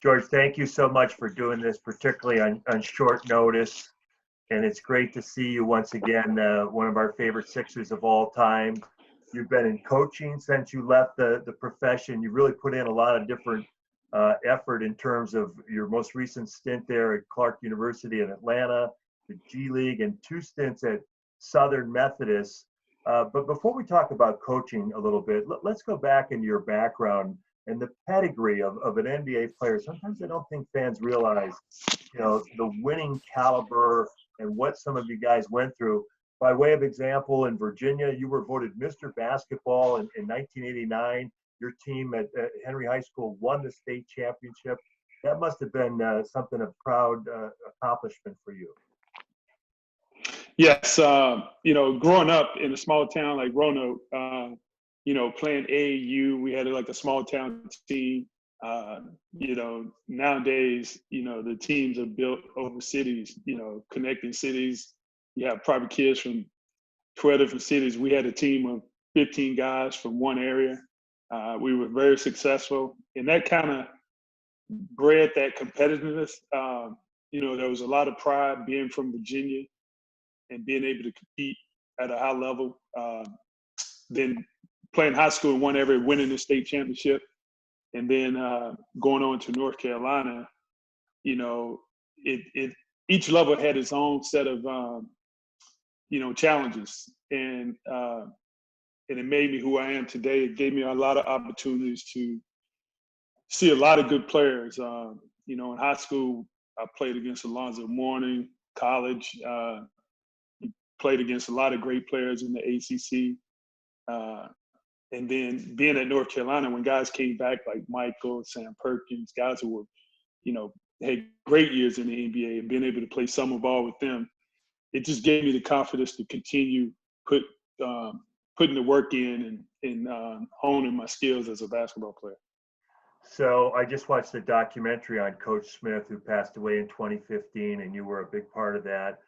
George, thank you so much for doing this, particularly on short notice. And it's great to see you once again, one of our favorite Sixers of all time. You've been in coaching since you left the profession. You really put in a lot of different effort in terms of your most recent stint there at Clark University in Atlanta, the G League, and two stints at Southern Methodist. But before we talk about coaching a little bit, let's go back into your background and the pedigree of an NBA player. Sometimes I don't think fans realize, the winning caliber and what some of you guys went through. By way of example, in Virginia, you were voted Mr. Basketball in 1989. Your team at Henry High School won the state championship. That must have been something of proud accomplishment for you. Yes, growing up in a small town like Roanoke, playing AAU, we had like a small town team. Nowadays, the teams are built over cities, connecting cities. You have private kids from 12 different cities. We had a team of 15 guys from one area. We were very successful, and that kind of bred that competitiveness. There was a lot of pride being from Virginia and being able to compete at a high level. Then playing high school in one area, winning the state championship, and then going on to North Carolina. Each level had its own set of challenges, and it made me who I am today. It gave me a lot of opportunities to see a lot of good players. In high school, I played against Alonzo Mourning. College, played against a lot of great players in the ACC. And then being at North Carolina, when guys came back like Michael, Sam Perkins, guys who were, had great years in the NBA, and being able to play summer ball with them, it just gave me the confidence to continue putting the work in and honing my skills as a basketball player. So I just watched the documentary on Coach Smith, who passed away in 2015, and you were a big part of that,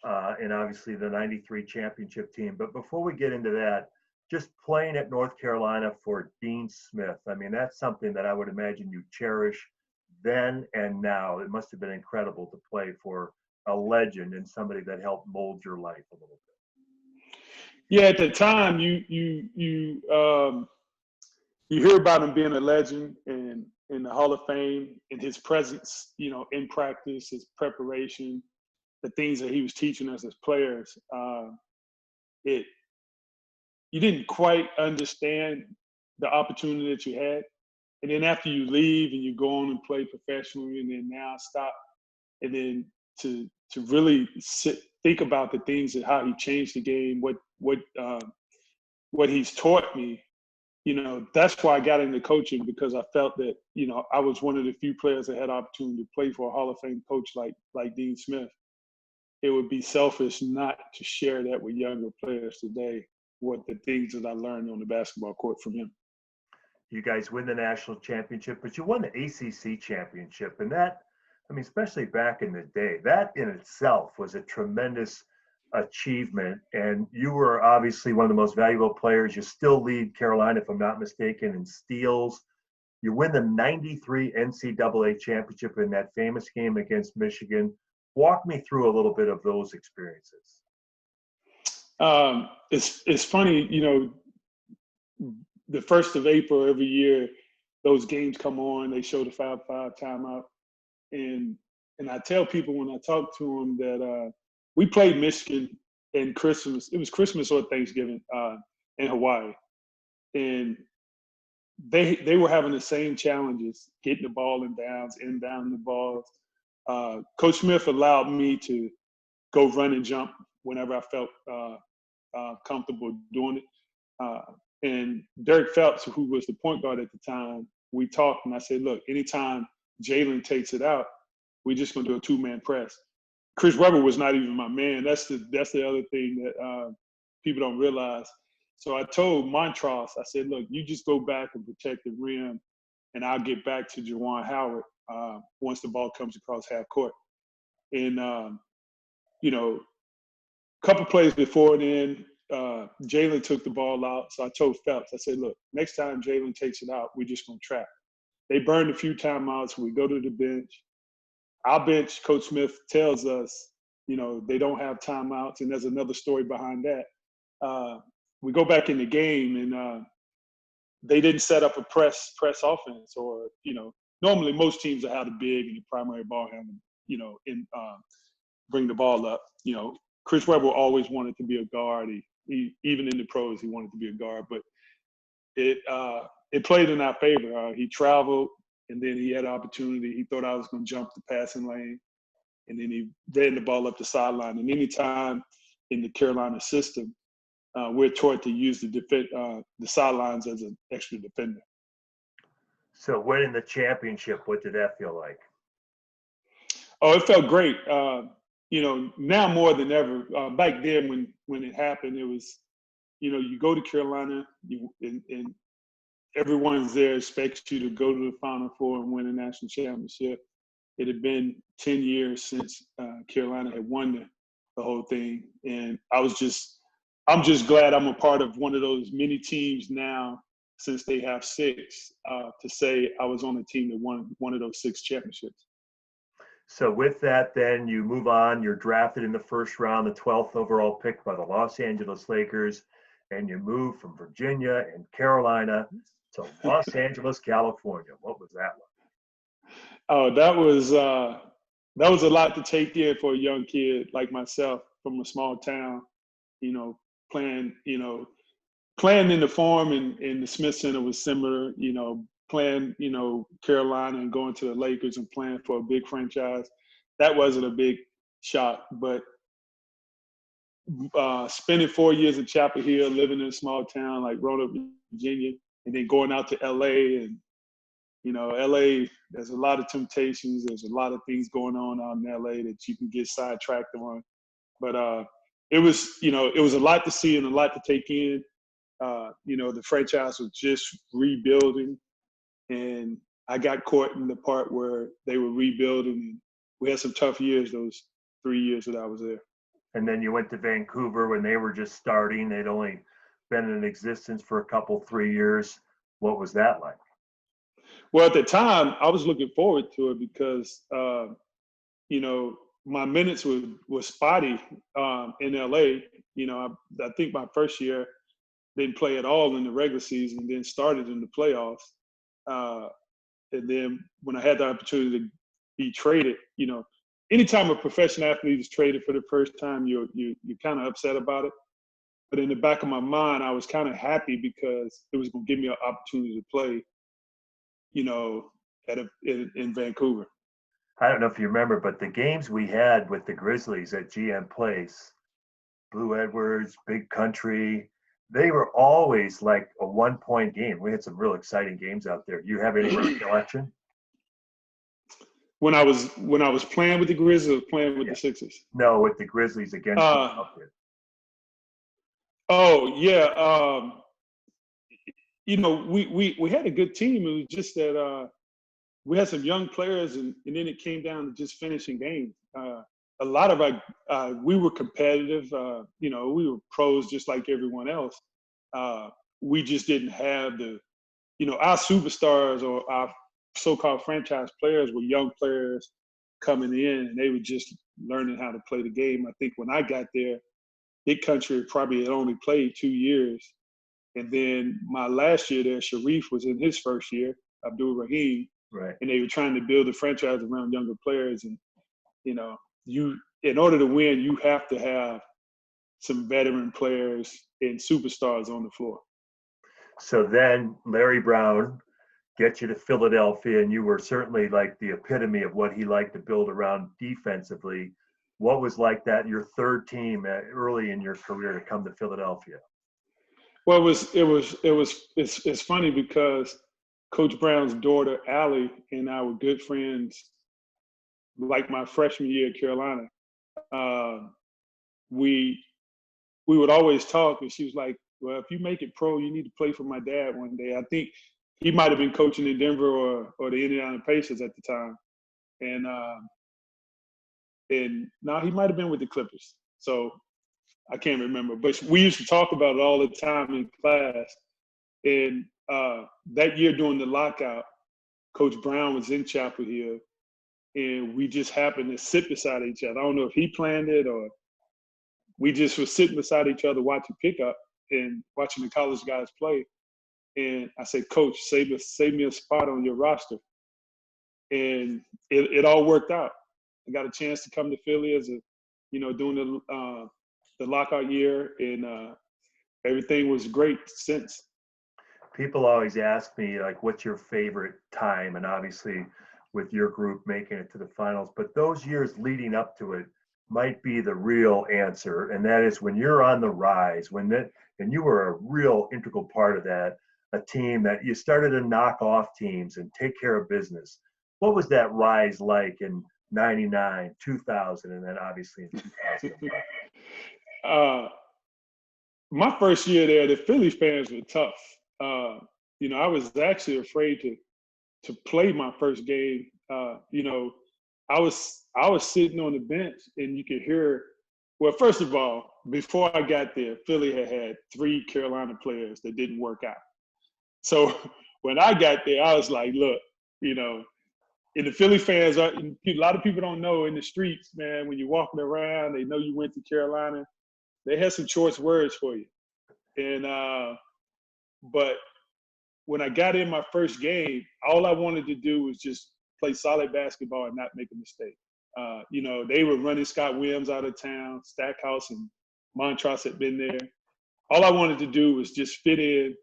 and obviously the '93 championship team. But before we get into that, just playing at North Carolina for Dean Smith, I mean, that's something that I would imagine you cherish then and now. It must have been incredible to play for a legend and somebody that helped mold your life a little bit. Yeah, at the time, you hear about him being a legend and in the Hall of Fame, and his presence, in practice, his preparation, the things that he was teaching us as players. You didn't quite understand the opportunity that you had. And then after you leave and you go on and play professionally and then now stop, and then to really think about the things and how he changed the game, what he's taught me, that's why I got into coaching, because I felt that, I was one of the few players that had opportunity to play for a Hall of Fame coach like Dean Smith. It would be selfish not to share that with younger players today, what the things that I learned on the basketball court from him. You guys win the national championship, but you won the ACC championship. And that, I mean, especially back in the day, that in itself was a tremendous achievement. And you were obviously one of the most valuable players. You still lead Carolina, if I'm not mistaken, in steals. You win the '93 NCAA championship in that famous game against Michigan. Walk me through a little bit of those experiences. It's funny, the 1st of April every year, those games come on, they show the 5-5 timeout. And I tell people when I talk to them that we played Michigan in Christmas. It was Christmas or Thanksgiving in Hawaii. And they were having the same challenges, getting the ball in bounds, inbounding the balls. Coach Smith allowed me to go run and jump whenever I felt comfortable doing it. And Derek Phelps, who was the point guard at the time, we talked and I said, look, anytime Jalen takes it out, we're just going to do a 2-man press. Chris Webber was not even my man. That's the other thing that people don't realize. So I told Montross, I said, look, you just go back and protect the rim, and I'll get back to Juwan Howard once the ball comes across half court. And, a couple plays before then, Jalen took the ball out. So I told Phelps, I said, look, next time Jalen takes it out, we're just going to trap. They burned a few timeouts. We go to the bench. Our bench, Coach Smith tells us, they don't have timeouts, and there's another story behind that. We go back in the game, and they didn't set up a press offense, or normally most teams will have the big and the primary ball handler, and bring the ball up. Chris Webber always wanted to be a guard. He even in the pros, he wanted to be a guard, but it played in our favor. He traveled, and then he had an opportunity. He thought I was going to jump the passing lane, and then he ran the ball up the sideline. And anytime in the Carolina system, we're taught to use the sidelines as an extra defender. So winning the championship, what did that feel like? Oh, it felt great. Now more than ever. Back then, when it happened, it was, you go to Carolina, and everyone's there expects you to go to the Final Four and win a national championship. It had been 10 years since Carolina had won the whole thing, and I'm just glad I'm a part of one of those many teams now, since they have 6, to say I was on a team that won one of those 6 championships. So with that, then you move on. You're drafted in the first round, the 12th overall pick by the Los Angeles Lakers, and you move from Virginia and Carolina to Los Angeles, California. What was that like? Oh, that was a lot to take in for a young kid like myself from a small town. Playing in the Forum and the Smith Center was similar. Playing Carolina and going to the Lakers and playing for a big franchise, that wasn't a big shock. But spending 4 years in Chapel Hill, living in a small town like Roanoke, Virginia, and then going out to LA, and LA, there's a lot of temptations. There's a lot of things going on out in LA that you can get sidetracked on. But it was a lot to see and a lot to take in. The franchise was just rebuilding, and I got caught in the part where they were rebuilding. We had some tough years, those 3 years that I was there. And then you went to Vancouver when they were just starting. They'd only been in existence for 3 years. What was that like? Well, at the time, I was looking forward to it because, my minutes were spotty in LA. I think my first year didn't play at all in the regular season, then started in the playoffs. And then when I had the opportunity to be traded, anytime a professional athlete is traded for the first time, you're kind of upset about it. But in the back of my mind, I was kind of happy because it was going to give me an opportunity to play, in Vancouver. I don't know if you remember, but the games we had with the Grizzlies at GM Place, Blue Edwards, Big Country, they were always like a 1-point game. We had some real exciting games out there. Do you have any recollection? When I was playing with the Grizzlies or playing with the Sixers? No, with the Grizzlies against the Oh yeah. We had a good team. It was just that we had some young players, and then it came down to just finishing games. A lot of we were competitive. We were pros just like everyone else. We just didn't have our superstars or our so-called franchise players were young players coming in, and they were just learning how to play the game. I think when I got there, Big Country probably had only played 2 years. And then my last year there, Sharif was in his first year, Abdul Rahim. Right. And they were trying to build a franchise around younger players. And, in order to win, you have to have some veteran players and superstars on the floor. So then Larry Brown gets you to Philadelphia, and you were certainly like the epitome of what he liked to build around defensively. What was like that, your third team early in your career to come to Philadelphia? Well, it's funny because Coach Brown's daughter, Allie, and I were good friends like my freshman year at Carolina. We would always talk, and she was like, well, if you make it pro, you need to play for my dad one day. I think he might have been coaching in Denver or the Indiana Pacers at the time. And now he might have been with the Clippers. So I can't remember. But we used to talk about it all the time in class. And that year during the lockout, Coach Brown was in Chapel Hill, and we just happened to sit beside each other. I don't know if he planned it or we just were sitting beside each other watching pickup and watching the college guys play. And I said, Coach, save me a spot on your roster. And it all worked out. I got a chance to come to Philly as during the lockout year, and everything was great since. People always ask me, like, what's your favorite time? And obviously, with your group making it to the finals, but those years leading up to it might be the real answer. And that is when you're on the rise, and you were a real integral part of that, a team that you started to knock off teams and take care of business. What was that rise like in 99, 2000, and then obviously in 2001? My first year there, the Philly fans were tough. I was actually afraid to play my first game. I was sitting on the bench, and you could hear. Well, first of all, before I got there, Philly had 3 Carolina players that didn't work out. So when I got there, I was like, look, and the Philly fans a lot of people don't know in the streets, man, when you're walking around, they know you went to Carolina. They had some choice words for you. And but when I got in my first game, all I wanted to do was just play solid basketball and not make a mistake. They were running Scott Williams out of town. Stackhouse and Montross had been there. All I wanted to do was just fit in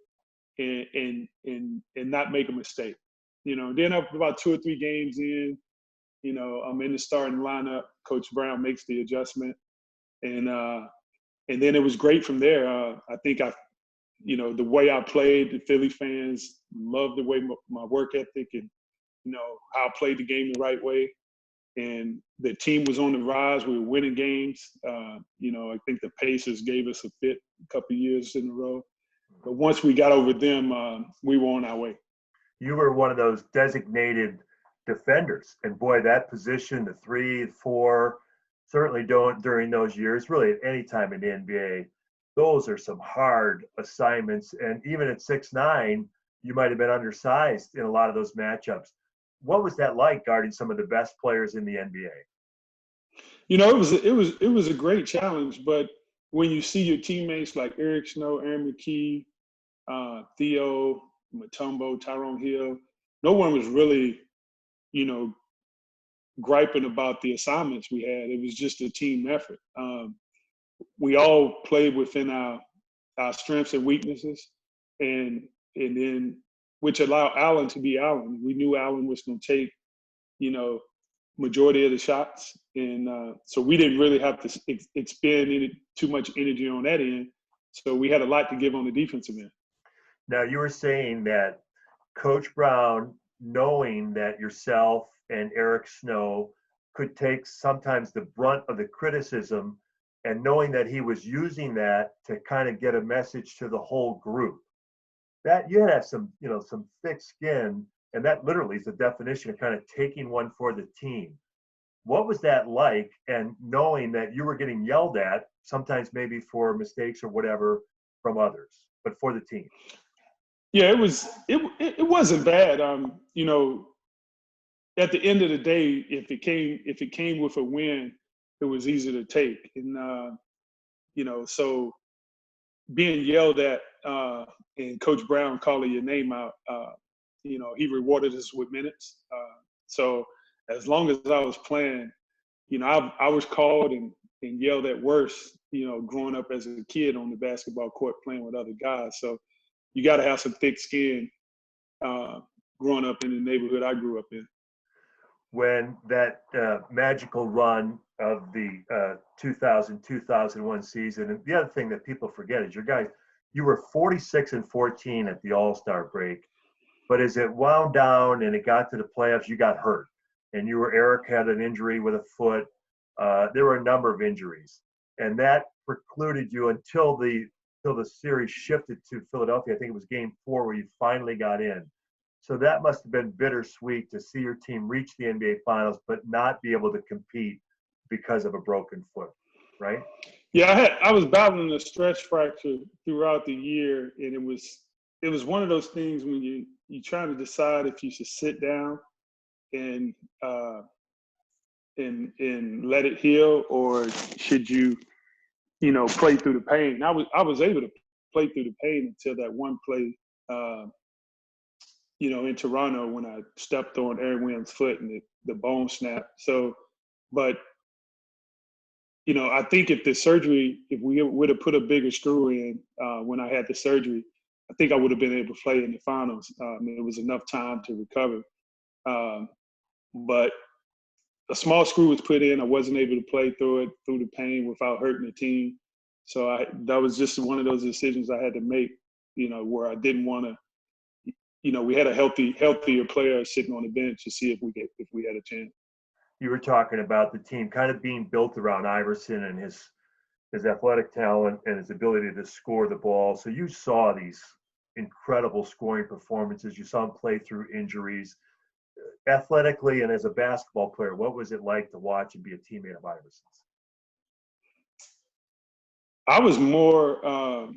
and not make a mistake. Then after about 2 or 3 games in, I'm in the starting lineup. Coach Brown makes the adjustment, and then it was great from there. I think the way I played, the Philly fans loved the way my work ethic and how I played the game the right way. And the team was on the rise. We were winning games. I think the Pacers gave us a fit a couple of years in a row. But once we got over them, we were on our way. You were one of those designated defenders. And boy, that position, the 3, 4, certainly during those years, really at any time in the NBA, those are some hard assignments. And even at 6'9", you might have been undersized in a lot of those matchups. What was that like guarding some of the best players in the NBA? It was a great challenge, but when you see your teammates like Eric Snow, Aaron McKee, Theo, Mutombo, Tyrone Hill, no one was really, griping about the assignments we had. It was just a team effort. We all played within our strengths and weaknesses, and then which allowed Allen to be Allen. We knew Allen was going to take, majority of the shots, and so we didn't really have to expend too much energy on that end. So we had a lot to give on the defensive end. Now, you were saying that Coach Brown, knowing that yourself and Eric Snow could take sometimes the brunt of the criticism, and knowing that he was using that to kind of get a message to the whole group, that you had some thick skin, and that literally is the definition of kind of taking one for the team. What was that like? And knowing that you were getting yelled at, sometimes maybe for mistakes or whatever from others, but for the team. Yeah, it wasn't bad. At the end of the day, if it came with a win, it was easy to take. And so being yelled at and Coach Brown calling your name out, he rewarded us with minutes. So as long as I was playing, I was called and yelled at worse, growing up as a kid on the basketball court playing with other guys. So you got to have some thick skin growing up in the neighborhood I grew up in. When that magical run of the 2000-2001 season, and the other thing that people forget is you were 46-14 at the All-Star break, but as it wound down and it got to the playoffs, you got hurt, and Eric had an injury with a foot. There were a number of injuries, and that precluded you until the series shifted to Philadelphia. I think it was Game 4 where you finally got in. So that must have been bittersweet to see your team reach the NBA Finals, but not be able to compete because of a broken foot, right? Yeah, I was battling a stress fracture throughout the year, and it was it was one of those things when you trying to decide if you should sit down and uh, and let it heal, or should you, play through the pain. I was able to play through the pain until that one play, uh, in Toronto when I stepped on Aaron Williams' foot and the bone snapped. So, but I think if we would have put a bigger screw in when I had the surgery, I think I would have been able to play in the finals. It was enough time to recover. Um, but a small screw was put in. I wasn't able to play through the pain without hurting the team. So that was just one of those decisions I had to make, where I didn't want to, we had a healthier player sitting on the bench to see if we had a chance. You were talking about the team kind of being built around Iverson and his athletic talent and his ability to score the ball. So you saw these incredible scoring performances. You saw him play through injuries. Athletically and as a basketball player, what was it like to watch and be a teammate of Iverson's? I was more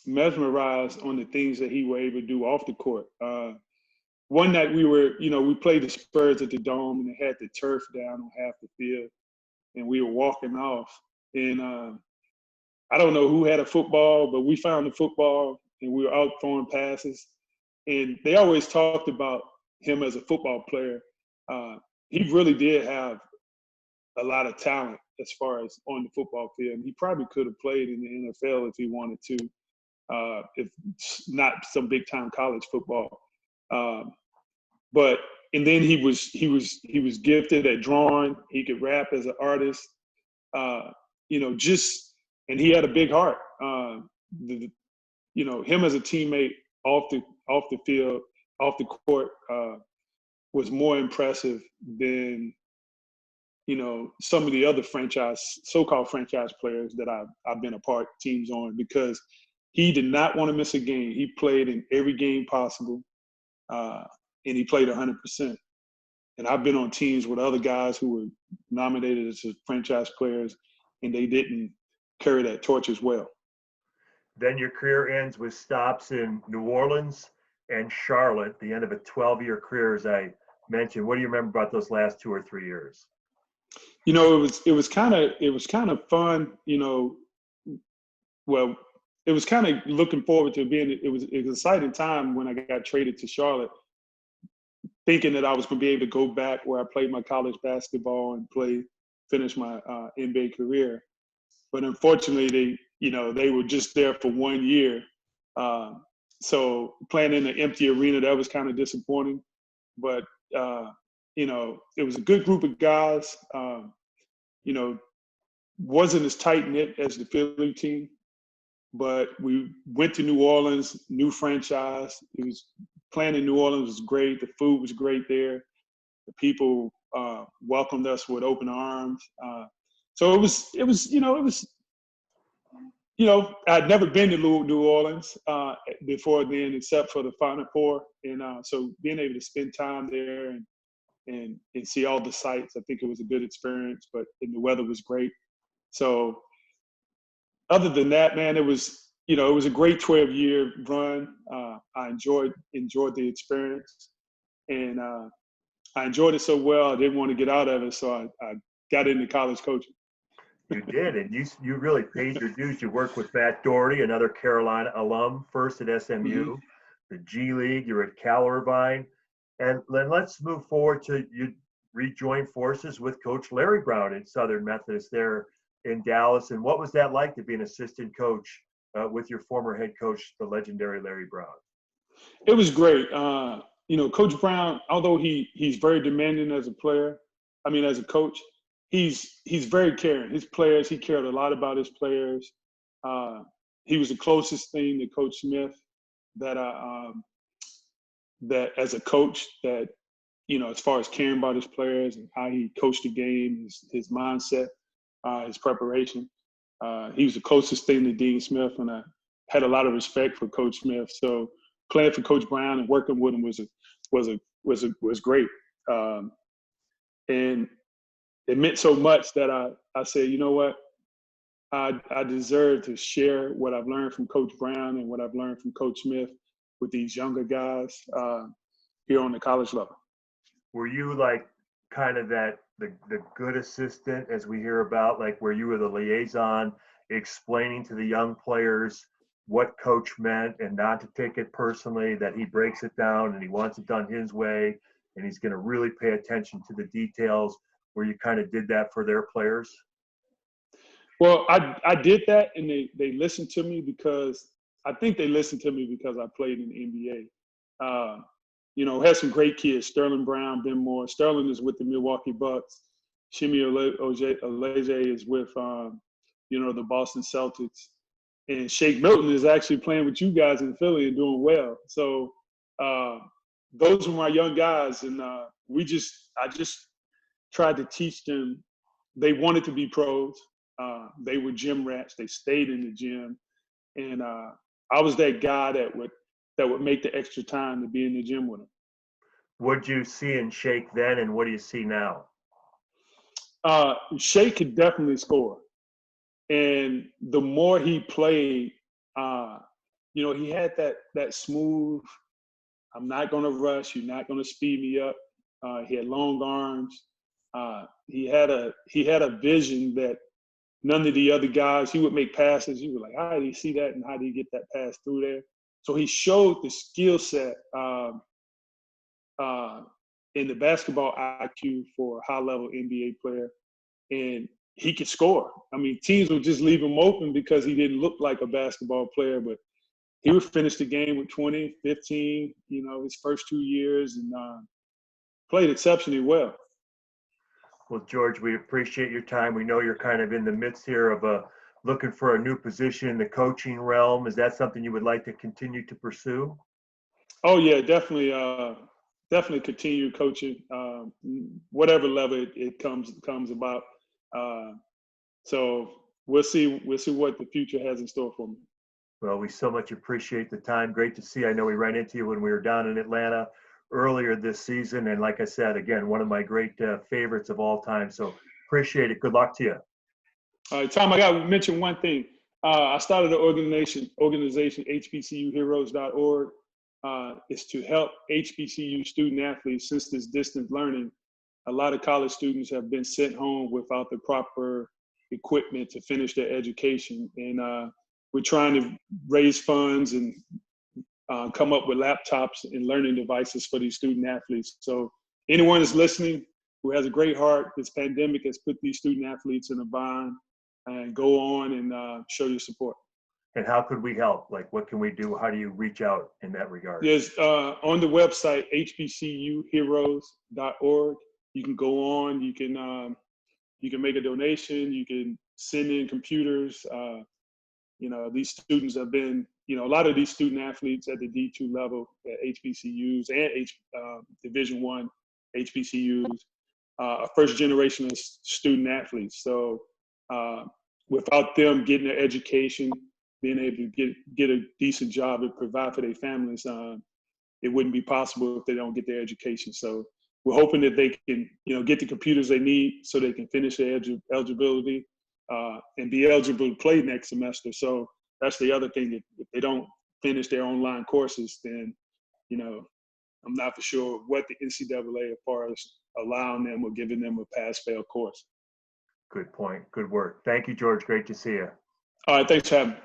mesmerized on the things that he was able to do off the court. One night we played the Spurs at the Dome, and they had the turf down on half the field, and we were walking off. And I don't know who had a football, but we found the football, and we were out throwing passes. And they always talked about him as a football player. He really did have a lot of talent as far as on the football field. He probably could have played in the NFL if he wanted to, if not some big time college football. But and then he was gifted at drawing. He could rap as an artist. And he had a big heart. Him as a teammate off the field, off the court, was more impressive than some of the other so-called franchise players that I've been a part teams on, because he did not want to miss a game. He played in every game possible, and he played 100%. And I've been on teams with other guys who were nominated as franchise players, and they didn't carry that torch as well. Then your career ends with stops in New Orleans and Charlotte, the end of a 12-year career, as I mentioned. What do you remember about those last 2 or 3 years? It was kind of fun. Well, it was kind of looking forward to it was an exciting time when I got traded to Charlotte, thinking that I was going to be able to go back where I played my college basketball and finish my NBA career. But unfortunately, they were just there for 1 year. So playing in an empty arena, that was kind of disappointing. But, it was a good group of guys. Wasn't as tight-knit as the Philly team, but we went to New Orleans, new franchise. Playing in New Orleans was great. The food was great there. The people welcomed us with open arms. So I'd never been to New Orleans before then, except for the Final Four. And so being able to spend time there and see all the sights, I think it was a good experience, and the weather was great. So other than that, man, it was a great 12-year run. I enjoyed the experience, and I enjoyed it so well, I didn't want to get out of it. So I got into college coaching. You did, and you really paid your dues. You worked with Matt Doherty, another Carolina alum, first at SMU, the G League. You were at Cal Irvine. And then let's move forward to you rejoin forces with Coach Larry Brown at Southern Methodist there in Dallas. And what was that like to be an assistant coach with your former head coach, the legendary Larry Brown? It was great. Coach Brown, although he's very demanding as a coach, he's very caring. His players, he cared a lot about his players. He was the closest thing to Coach Smith that that as a coach, that as far as caring about his players and how he coached the game, his mindset, his preparation. He was the closest thing to Dean Smith, and I had a lot of respect for Coach Smith. So playing for Coach Brown and working with him was great. And it meant so much that I said, you know what, I deserve to share what I've learned from Coach Brown and what I've learned from Coach Smith with these younger guys here on the college level. Were you like kind of the good assistant, as we hear about, like where you were the liaison, explaining to the young players what coach meant and not to take it personally, that he breaks it down and he wants it done his way and he's going to really pay attention to the details, where you kind of did that for their players? Well, I did that, and they listened to me because I think they listened to me because I played in the NBA. Had some great kids, Sterling Brown, Ben Moore. Sterling is with the Milwaukee Bucks. Shimi Olajay is with, the Boston Celtics. And Shake Milton is actually playing with you guys in Philly and doing well. So those were my young guys, and I just tried to teach them. They wanted to be pros. They were gym rats. They stayed in the gym, and I was that guy that would make the extra time to be in the gym with them. What'd you see in Shake then, and what do you see now? Shake could definitely score, and the more he played, he had that smooth. I'm not going to rush. You're not going to speed me up. He had long arms. He had a vision that none of the other guys. He would make passes. You were like, how did he see that, and how did he get that pass through there? So he showed the skill set in the basketball IQ for a high-level NBA player, and he could score. I mean, teams would just leave him open because he didn't look like a basketball player, but he would finish the game with 20, 15, his first 2 years, and played exceptionally well. Well, George, we appreciate your time. We know you're kind of in the midst here of looking for a new position in the coaching realm. Is that something you would like to continue to pursue? Oh yeah, definitely. Definitely continue coaching, whatever level it comes about. So we'll see what the future has in store for me. Well, we so much appreciate the time. Great to see. I know we ran into you when we were down in Atlanta earlier this season. And like I said, again, one of my great favorites of all time. So appreciate it. Good luck to you. All right, Tom, I got to mention one thing. I started an organization, HBCUheroes.org. Is to help HBCU student athletes. Since this distance learning, a lot of college students have been sent home without the proper equipment to finish their education. And we're trying to raise funds and come up with laptops and learning devices for these student athletes. So anyone that's listening who has a great heart, this pandemic has put these student athletes in a bind, and go on and show your support. And how could we help? Like, what can we do? How do you reach out in that regard? Yes, on the website, hbcuheroes.org. You can go on, you can make a donation, you can send in computers. These students have been, a lot of these student athletes at the D2 level at HBCUs and Division I HBCUs are first generation of student athletes. So without them getting their education, being able to get a decent job and provide for their families, it wouldn't be possible if they don't get their education. So we're hoping that they can, get the computers they need so they can finish their eligibility and be eligible to play next semester. So that's the other thing, that if they don't finish their online courses, then, I'm not for sure what the NCAA as far as allowing them or giving them a pass-fail course. Good point. Good work. Thank you, George. Great to see you. All right. Thanks for having me.